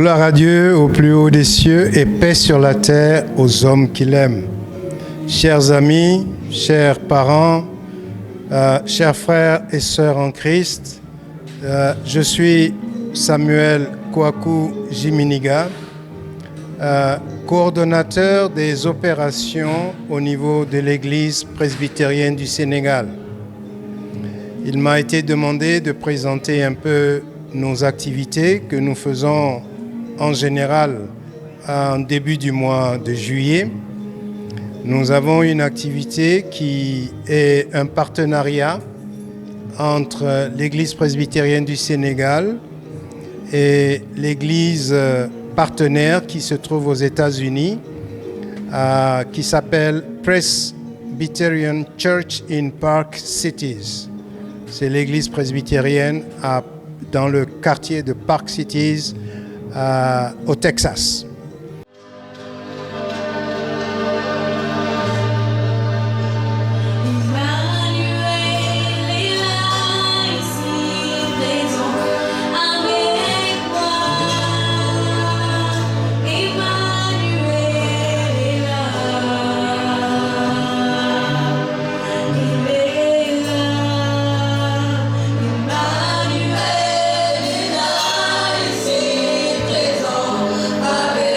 Gloire à Dieu au plus haut des cieux et paix sur la terre aux hommes qui l'aiment. Chers amis, chers parents, chers frères et sœurs en Christ, je suis Samuel Kouakou Jiminiga, coordonnateur des opérations au niveau de l'Église presbytérienne du Sénégal. Il m'a été demandé de présenter un peu nos activités que nous faisons en général en début du mois de juillet. Nous avons une activité qui est un partenariat entre l'Église presbytérienne du Sénégal et l'Église partenaire qui se trouve aux États-Unis, qui s'appelle Presbyterian Church in Park Cities. C'est l'Église presbytérienne dans le quartier de Park Cities au Texas. Avec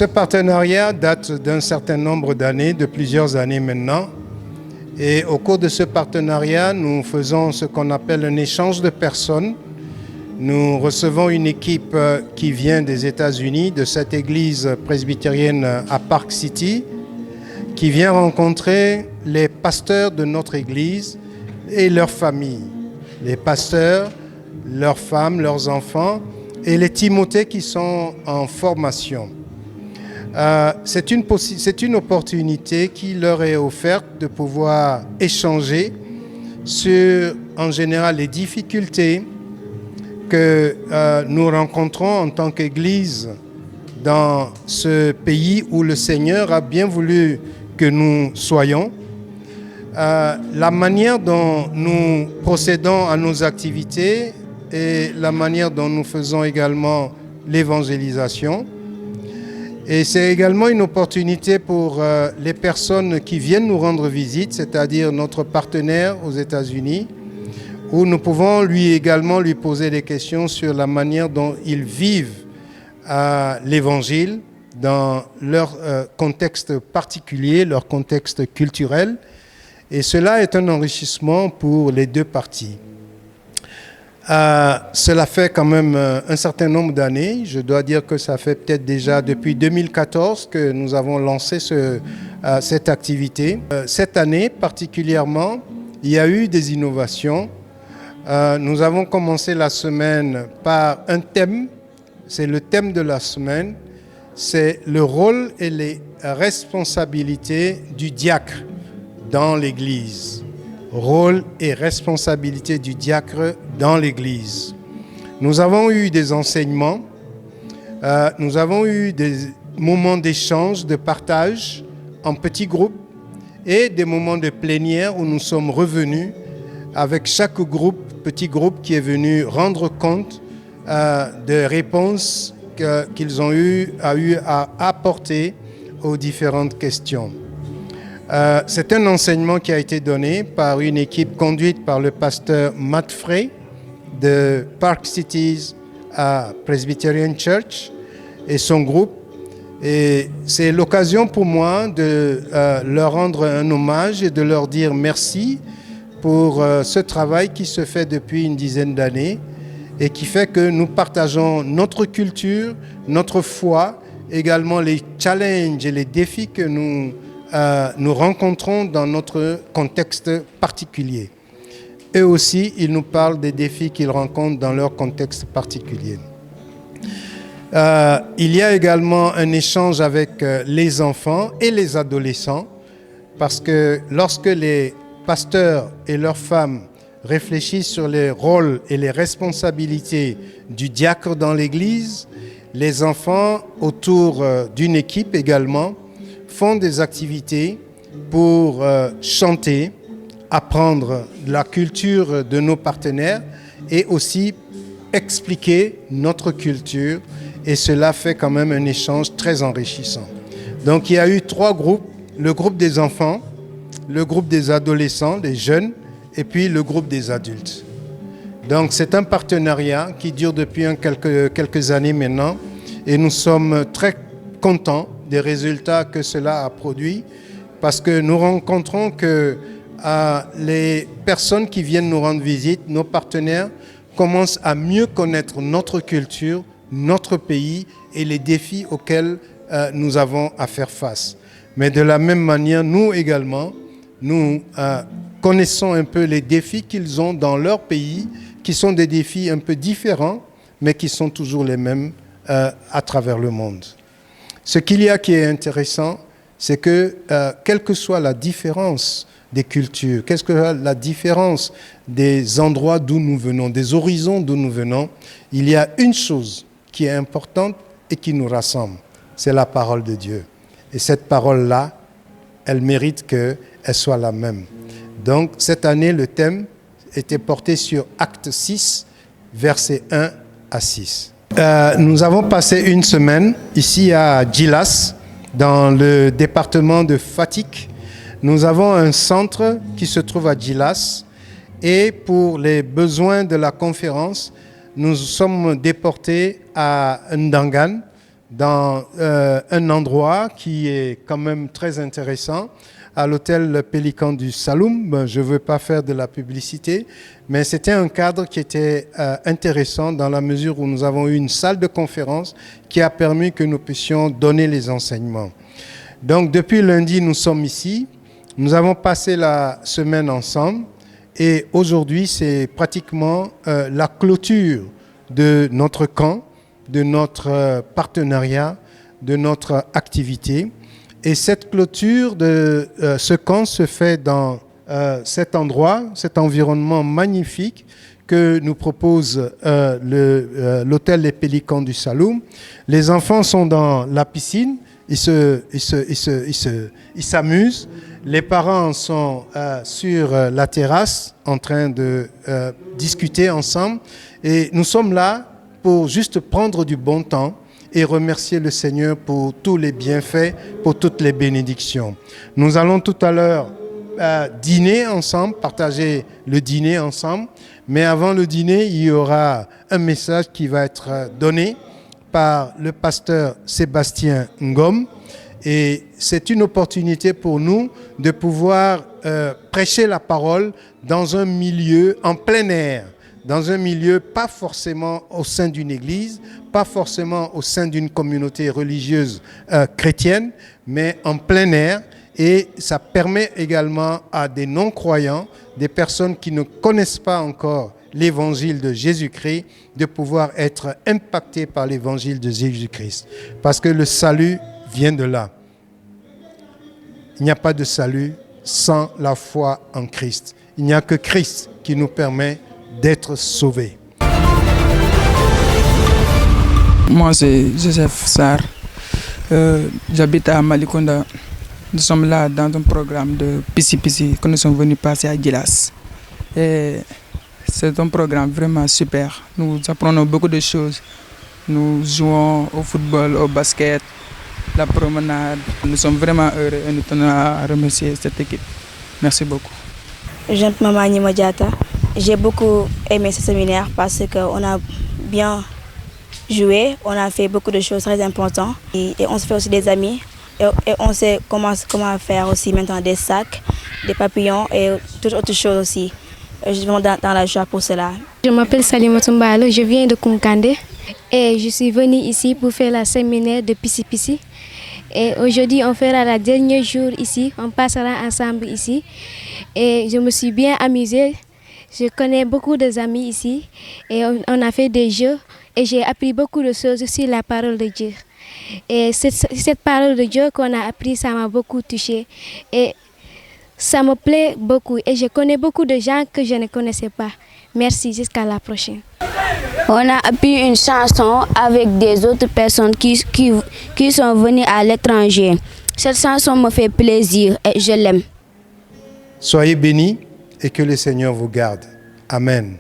Ce partenariat date d'un certain nombre d'années, de plusieurs années maintenant. Et au cours de ce partenariat, nous faisons ce qu'on appelle un échange de personnes. Nous recevons une équipe qui vient des États-Unis, de cette église presbytérienne à Park City, qui vient rencontrer les pasteurs de notre église et leurs familles. Les pasteurs, leurs femmes, leurs enfants et les Timothées qui sont en formation. C'est une opportunité qui leur est offerte de pouvoir échanger sur, en général, les difficultés que nous rencontrons en tant qu'Église dans ce pays où le Seigneur a bien voulu que nous soyons. La manière dont nous procédons à nos activités et la manière dont nous faisons également l'évangélisation. Et c'est également une opportunité pour les personnes qui viennent nous rendre visite, c'est-à-dire notre partenaire aux États-Unis, où nous pouvons également lui poser des questions sur la manière dont ils vivent l'Évangile dans leur contexte particulier, leur contexte culturel. Et cela est un enrichissement pour les deux parties. Cela fait quand même un certain nombre d'années. Je dois dire que ça fait peut-être déjà depuis 2014 que nous avons lancé cette activité. Cette année particulièrement, il y a eu des innovations. Nous avons commencé la semaine par un thème. C'est le thème de la semaine. C'est le rôle et les responsabilités du diacre dans l'Église. Rôle et responsabilité du diacre dans l'Église. Nous avons eu des enseignements, nous avons eu des moments d'échange, de partage en petits groupes et des moments de plénière où nous sommes revenus avec chaque petit groupe qui est venu rendre compte des réponses qu'ils ont eu à apporter aux différentes questions. C'est un enseignement qui a été donné par une équipe conduite par le pasteur Matt Frey de Park Cities Presbyterian Church et son groupe. Et c'est l'occasion pour moi de leur rendre un hommage et de leur dire merci pour ce travail qui se fait depuis une dizaine d'années et qui fait que nous partageons notre culture, notre foi, également les challenges et les défis que nous rencontrons dans notre contexte particulier. Eux aussi, ils nous parlent des défis qu'ils rencontrent dans leur contexte particulier. Il y a également un échange avec les enfants et les adolescents, parce que lorsque les pasteurs et leurs femmes réfléchissent sur les rôles et les responsabilités du diacre dans l'Église, les enfants, autour d'une équipe également, font des activités pour chanter, apprendre la culture de nos partenaires et aussi expliquer notre culture. Et cela fait quand même un échange très enrichissant. Donc il y a eu 3 groupes, le groupe des enfants, le groupe des adolescents, des jeunes, et puis le groupe des adultes. Donc c'est un partenariat qui dure depuis quelques années maintenant et nous sommes très contents des résultats que cela a produit parce que nous rencontrons que les personnes qui viennent nous rendre visite, nos partenaires, commencent à mieux connaître notre culture, notre pays et les défis auxquels nous avons à faire face. Mais de la même manière, nous également, nous connaissons un peu les défis qu'ils ont dans leur pays, qui sont des défis un peu différents, mais qui sont toujours les mêmes à travers le monde. Ce qu'il y a qui est intéressant, c'est que quelle que soit la différence des cultures, quelle que soit la différence des endroits d'où nous venons, des horizons d'où nous venons, il y a une chose qui est importante et qui nous rassemble, c'est la parole de Dieu. Et cette parole-là, elle mérite qu'elle soit la même. Donc cette année, le thème était porté sur Acte 6, versets 1 à 6. Nous avons passé une semaine ici à Djilas, dans le département de Fatick. Nous avons un centre qui se trouve à Djilas et pour les besoins de la conférence, nous sommes déportés à Ndangan, dans un endroit qui est quand même très intéressant, à l'hôtel Pélican du Saloum. Je ne veux pas faire de la publicité, mais c'était un cadre qui était intéressant dans la mesure où nous avons eu une salle de conférence qui a permis que nous puissions donner les enseignements. Donc depuis lundi, nous sommes ici. Nous avons passé la semaine ensemble et aujourd'hui, c'est pratiquement la clôture de notre camp, de notre partenariat, de notre activité. Et cette clôture de ce camp se fait dans cet endroit, cet environnement magnifique que nous propose l'hôtel Les Pélicans du Saloum. Les enfants sont dans la piscine, ils s'amusent. Les parents sont sur la terrasse en train de discuter ensemble. Et nous sommes là pour juste prendre du bon temps et remercier le Seigneur pour tous les bienfaits, pour toutes les bénédictions. Nous allons tout à l'heure dîner ensemble, partager le dîner ensemble, mais avant le dîner, il y aura un message qui va être donné par le pasteur Sébastien Ngom, et c'est une opportunité pour nous de pouvoir prêcher la parole dans un milieu en plein air, dans un milieu pas forcément au sein d'une église, pas forcément au sein d'une communauté religieuse chrétienne, mais en plein air. Et ça permet également à des non-croyants, des personnes qui ne connaissent pas encore l'évangile de Jésus-Christ, de pouvoir être impactés par l'évangile de Jésus-Christ. Parce que le salut vient de là. Il n'y a pas de salut sans la foi en Christ. Il n'y a que Christ qui nous permet d'être sauvés. Moi, c'est Joseph Sarr. J'habite à Malikonda. Nous sommes là dans un programme de Pissi que nous sommes venus passer à Gilas. Et c'est un programme vraiment super. Nous apprenons beaucoup de choses. Nous jouons au football, au basket, la promenade. Nous sommes vraiment heureux et nous tenons à remercier cette équipe. Merci beaucoup. Je m'appelle Maman Nima Diata. J'ai beaucoup aimé ce séminaire parce qu'on a bien joué, on a fait beaucoup de choses très importantes et on se fait aussi des amis et on sait comment faire aussi maintenant des sacs, des papillons et toutes autres choses aussi. Je suis vraiment dans la joie pour cela. Je m'appelle Salima Tumbalo, je viens de Koukandé et je suis venue ici pour faire le séminaire de Pissi. Et aujourd'hui, on fera le dernier jour ici, on passera ensemble ici et je me suis bien amusée. Je connais beaucoup d'amis ici et on a fait des jeux et j'ai appris beaucoup de choses sur la parole de Dieu. Et cette parole de Dieu qu'on a appris, ça m'a beaucoup touchée et ça me plaît beaucoup et je connais beaucoup de gens que je ne connaissais pas. Merci, jusqu'à la prochaine. On a appris une chanson avec des autres personnes qui sont venues à l'étranger. Cette chanson me fait plaisir et je l'aime. Soyez bénis et que le Seigneur vous garde. Amen.